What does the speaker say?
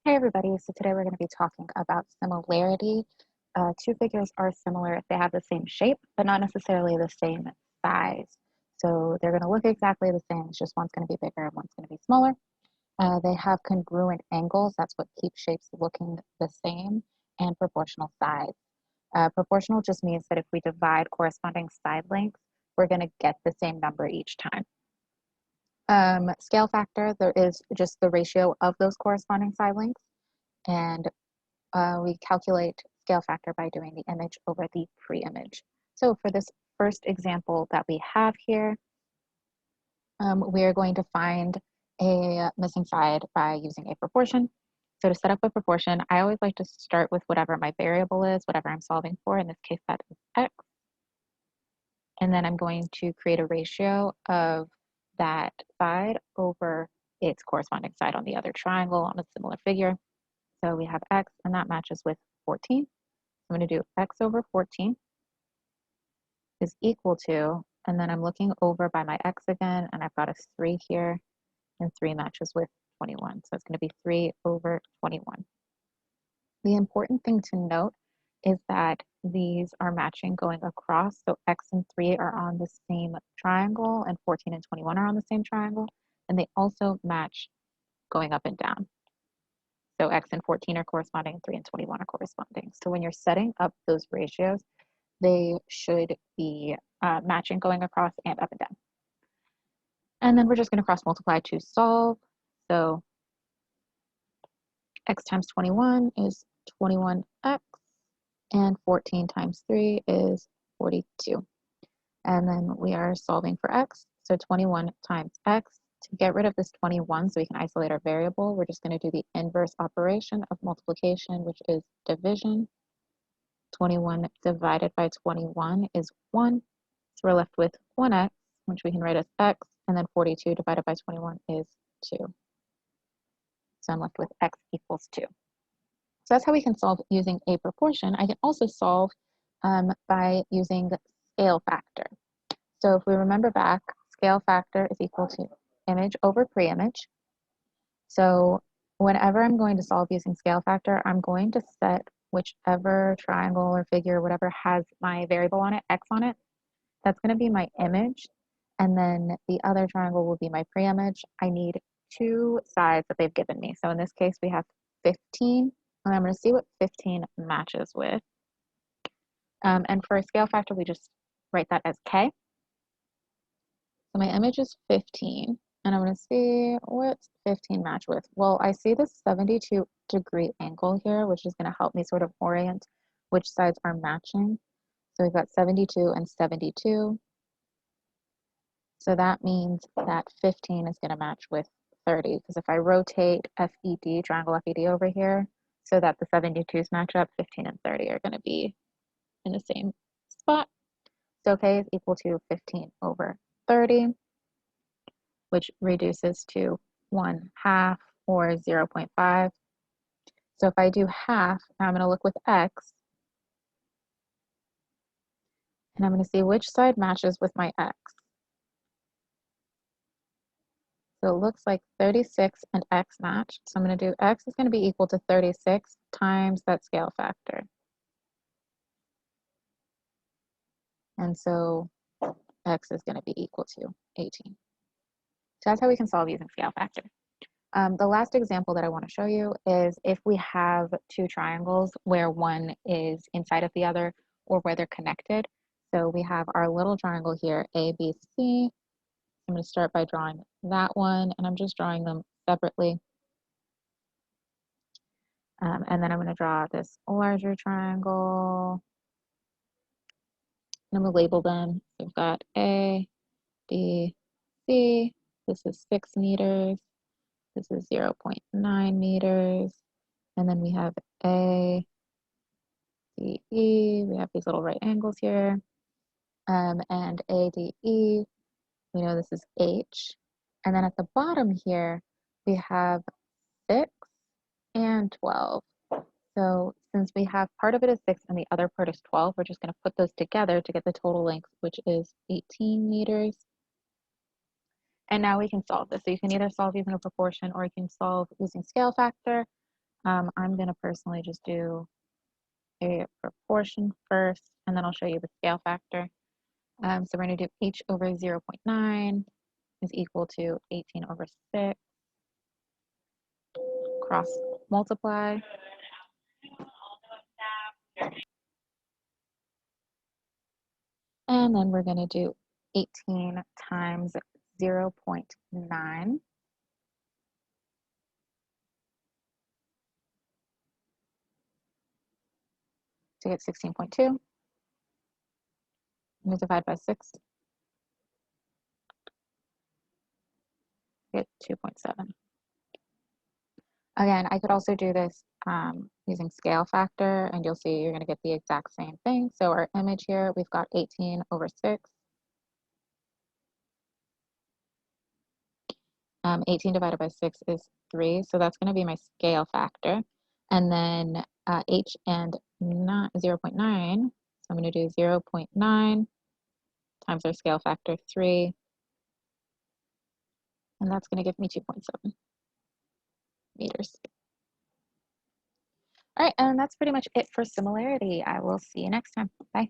Hey everybody, so today we're going to be talking about similarity. Two figures are similar if they have the same shape, but not necessarily the same size. So they're going to look exactly the same, it's just one's going to be bigger and one's going to be smaller. They have congruent angles, that's what keeps shapes looking the same, and proportional sides. Proportional just means that if we divide corresponding side lengths, we're going to get the same number each time. Scale factor, there is just the ratio of those corresponding side lengths. And we calculate scale factor by doing the image over the pre-image. So for this first example that we have here, we are going to find a missing side by using a proportion. So to set up a proportion, I always like to start with whatever my variable is, whatever I'm solving for. In this case, that is x. And then I'm going to create a ratio of that side over its corresponding side on the other triangle on a similar figure. So we have x, and that matches with 14. I'm going to do x over 14 is equal to, and then I'm looking over by my x again, and I've got a 3 here, and 3 matches with 21. So it's going to be 3 over 21. The important thing to note is that these are matching going across. So x and 3 are on the same triangle, and 14 and 21 are on the same triangle, and they also match going up and down. So x and 14 are corresponding, and 3 and 21 are corresponding. So when you're setting up those ratios, they should be matching going across and up and down. And then we're just going to cross multiply to solve. So x times 21 is 21x, and 14 times 3 is 42. And then we are solving for x. So 21 times x. To get rid of this 21 so we can isolate our variable, we're just going to do the inverse operation of multiplication, which is division. 21 divided by 21 is 1. So we're left with 1x, which we can write as x, and then 42 divided by 21 is 2. So I'm left with x equals 2. So that's how we can solve using a proportion. I can also solve by using scale factor. So if we remember back, scale factor is equal to image over pre-image. So whenever I'm going to solve using scale factor, I'm going to set whichever triangle or figure, whatever has my variable on it, x on it, that's going to be my image. And then the other triangle will be my pre-image. I need two sides that they've given me. So in this case, we have 15, and I'm going to see what 15 matches with. And for a scale factor, we just write that as k. So my image is 15, and I'm going to see what's 15 match with. Well, I see this 72-degree angle here, which is going to help me sort of orient which sides are matching. So we've got 72 and 72. So that means that 15 is going to match with 30, because if I rotate FED, triangle FED over here, so that the 72s match up, 15 and 30 are going to be in the same spot. So k is equal to 15 over 30, which reduces to 1/2 or 0.5. So if I do half, now I'm going to look with x, and I'm going to see which side matches with my x. So it looks like 36 and x match. So I'm going to do x is going to be equal to 36 times that scale factor. And so x is going to be equal to 18. So that's how we can solve using scale factor. The last example that I want to show you is if we have two triangles where one is inside of the other or where they're connected. So we have our little triangle here, A, B, C. I'm going to start by drawing that one, and I'm just drawing them separately. And then I'm going to draw this larger triangle, and I'm going to label them. So we've got A, B, C. This is 6 meters. This is 0.9 meters. And then we have A, D, E. We have these little right angles here. And A, D, E. We know this is H. And then at the bottom here, we have 6 and 12. So since we have part of it is 6 and the other part is 12, we're just going to put those together to get the total length, which is 18 meters. And now we can solve this. So you can either solve using a proportion or you can solve using scale factor. I'm going to personally just do a proportion first, and then I'll show you the scale factor. So we're going to do h over 0.9 is equal to 18 over 6, cross multiply. And then we're going to do 18 times 0.9 to get 16.2. And divide by 6 to get 2.7. Again, I could also do this using scale factor, and you'll see you're going to get the exact same thing. So our image here, we've got 18 over 6. 18 divided by 6 is 3, so that's going to be my scale factor. And then h and 0.9, so I'm going to do 0.9 times our scale factor, 3, and that's going to give me 2.7 meters. All right, and that's pretty much it for similarity. I will see you next time. Bye.